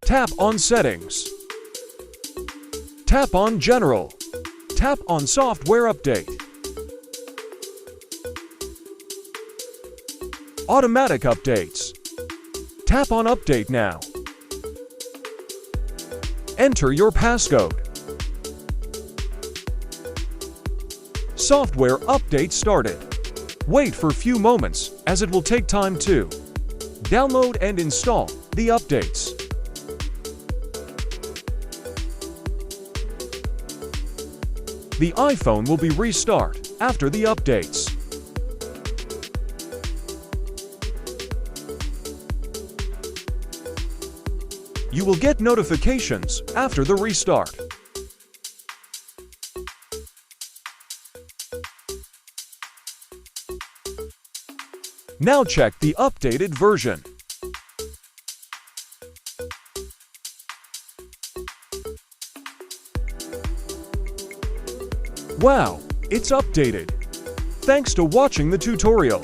Tap on Settings. Tap on General. Tap on Software Update. Automatic Updates. Tap on Update now. Enter your passcode. Software update started. Wait for a few moments, as it will take time to download and install the updates. The iPhone will be restart after the updates. You will get notifications after the restart. Now check the updated version. Wow, it's updated. Thanks to watching the tutorial.